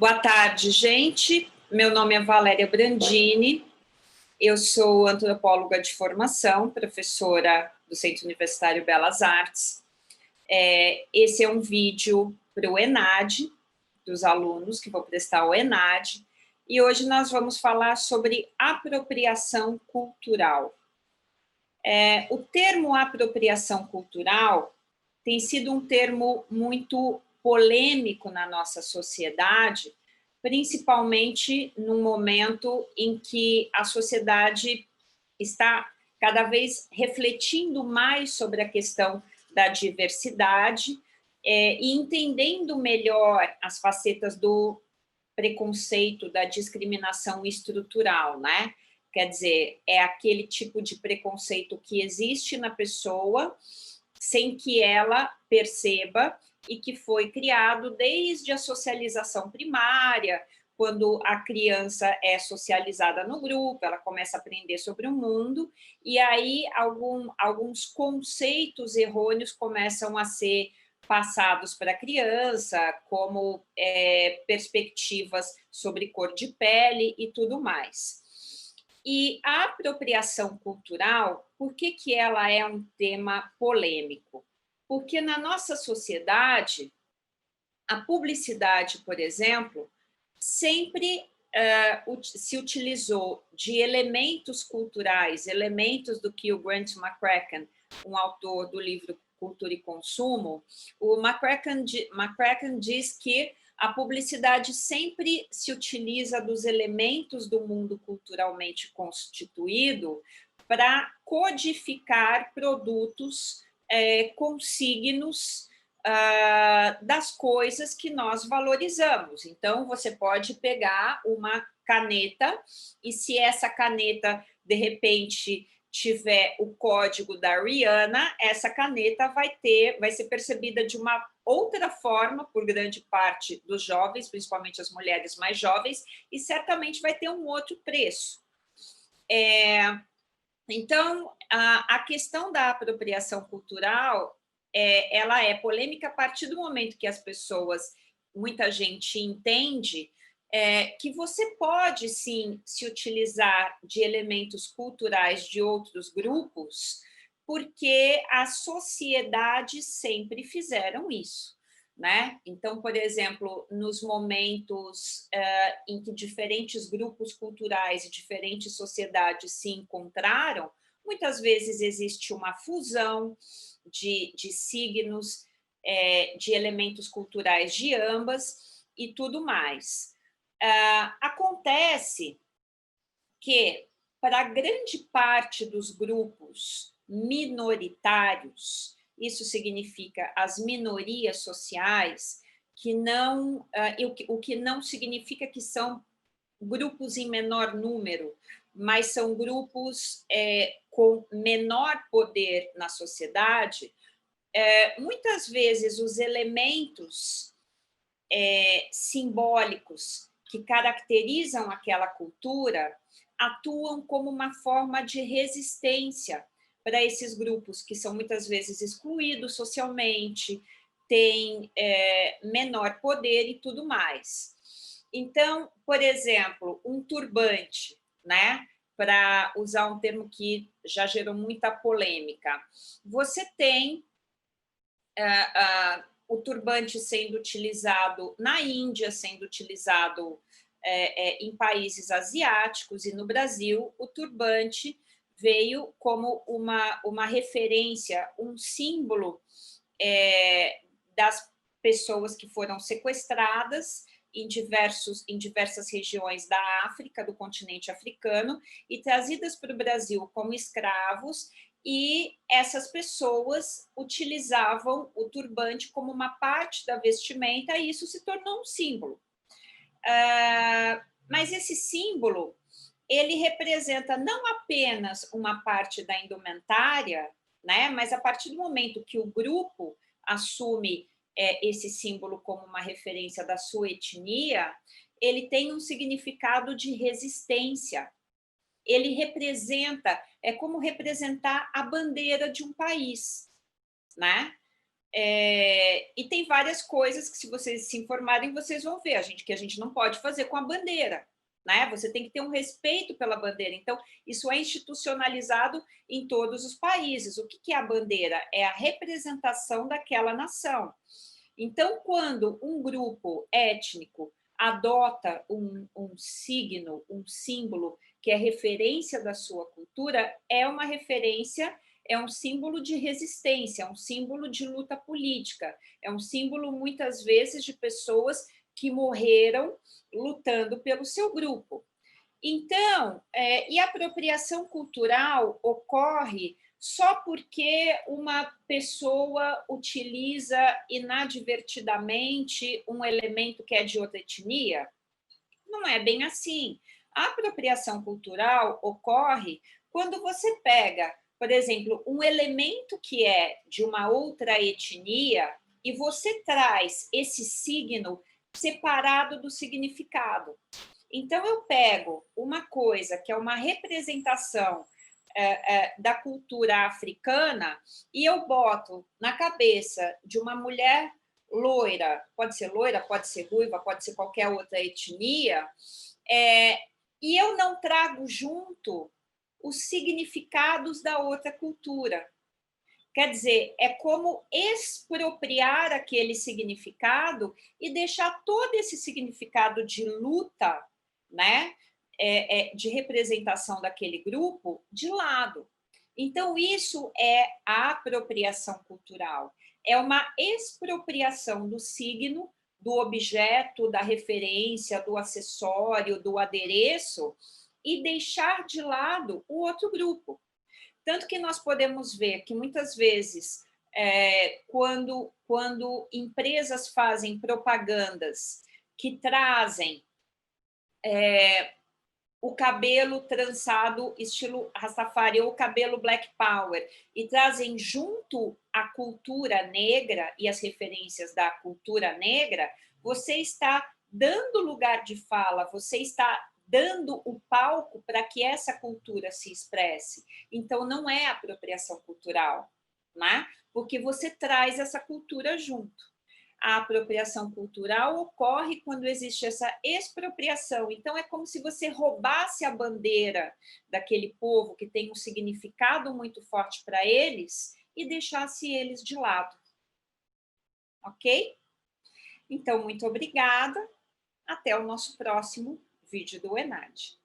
Boa tarde, gente. Meu nome é Valéria Brandini, eu sou antropóloga de formação, professora do Centro Universitário Belas Artes. Esse é um vídeo para o ENAD, dos alunos que vou prestar o ENAD, e hoje nós vamos falar sobre apropriação cultural. O termo apropriação cultural tem sido um termo muito polêmico na nossa sociedade, principalmente num momento em que a sociedade está cada vez refletindo mais sobre a questão da diversidade e entendendo melhor as facetas do preconceito, da discriminação estrutural, né? Quer dizer, é aquele tipo de preconceito que existe na pessoa sem que ela perceba e que foi criado desde a socialização primária, quando a criança é socializada no grupo, ela começa a aprender sobre o mundo, e aí alguns conceitos errôneos começam a ser passados para a criança, como perspectivas sobre cor de pele e tudo mais. E a apropriação cultural, por que ela é um tema polêmico? Porque na nossa sociedade, a publicidade, por exemplo, sempre se utilizou de elementos culturais, elementos do que o Grant McCracken, um autor do livro Cultura e Consumo, o McCracken diz que a publicidade sempre se utiliza dos elementos do mundo culturalmente constituído para codificar produtos com signos das coisas que nós valorizamos. Então, você pode pegar uma caneta e se essa caneta, de repente, tiver o código da Rihanna, essa caneta vai ser percebida de uma outra forma por grande parte dos jovens, principalmente as mulheres mais jovens, e certamente vai ter um outro preço. Então, a questão da apropriação cultural, ela é polêmica a partir do momento que as pessoas, muita gente entende que você pode, sim, se utilizar de elementos culturais de outros grupos, porque as sociedades sempre fizeram isso, né? Então, por exemplo, nos momentos em que diferentes grupos culturais e diferentes sociedades se encontraram, muitas vezes existe uma fusão de signos, de elementos culturais de ambas e tudo mais. Acontece que, para grande parte dos grupos minoritários, isso significa as minorias sociais, o que não significa que são grupos em menor número, mas são grupos com menor poder na sociedade, muitas vezes os elementos simbólicos que caracterizam aquela cultura atuam como uma forma de resistência para esses grupos que são muitas vezes excluídos socialmente, têm menor poder e tudo mais. Então, por exemplo, um turbante, né? Para usar um termo que já gerou muita polêmica, você tem o turbante sendo utilizado na Índia, sendo utilizado em países asiáticos, e no Brasil o turbante veio como uma referência, um símbolo das pessoas que foram sequestradas em diversas regiões da África, do continente africano, e trazidas para o Brasil como escravos, e essas pessoas utilizavam o turbante como uma parte da vestimenta, e isso se tornou um símbolo. Mas esse símbolo, ele representa não apenas uma parte da indumentária, né, mas a partir do momento que o grupo assume esse símbolo como uma referência da sua etnia, ele tem um significado de resistência. Ele representa, é como representar a bandeira de um país, né? E tem várias coisas que, se vocês se informarem, vocês vão ver, que a gente não pode fazer com a bandeira, né? Você tem que ter um respeito pela bandeira. Então, isso é institucionalizado em todos os países. O que é a bandeira? É a representação daquela nação. Então, quando um grupo étnico adota um signo, um símbolo que é referência da sua cultura, é uma referência, é um símbolo de resistência, é um símbolo de luta política, é um símbolo, muitas vezes, de pessoas que morreram lutando pelo seu grupo. Então, e a apropriação cultural ocorre só porque uma pessoa utiliza inadvertidamente um elemento que é de outra etnia? Não é bem assim. A apropriação cultural ocorre quando você pega, por exemplo, um elemento que é de uma outra etnia e você traz esse signo separado do significado. Então, eu pego uma coisa que é uma representação da cultura africana e eu boto na cabeça de uma mulher loira, pode ser ruiva, pode ser qualquer outra etnia, e eu não trago junto os significados da outra cultura. Quer dizer, é como expropriar aquele significado e deixar todo esse significado de luta, né, de representação daquele grupo de lado. Então, isso é a apropriação cultural. É uma expropriação do signo, do objeto, da referência, do acessório, do adereço, e deixar de lado o outro grupo. Tanto que nós podemos ver que, muitas vezes, quando empresas fazem propagandas que trazem o cabelo trançado estilo Rastafari ou o cabelo Black Power e trazem junto a cultura negra e as referências da cultura negra, você está dando lugar de fala, você está dando o palco para que essa cultura se expresse. Então, não é apropriação cultural, né? Porque você traz essa cultura junto. A apropriação cultural ocorre quando existe essa expropriação. Então, é como se você roubasse a bandeira daquele povo que tem um significado muito forte para eles e deixasse eles de lado. Ok? Então, muito obrigada. Até o nosso próximo vídeo do ENAD.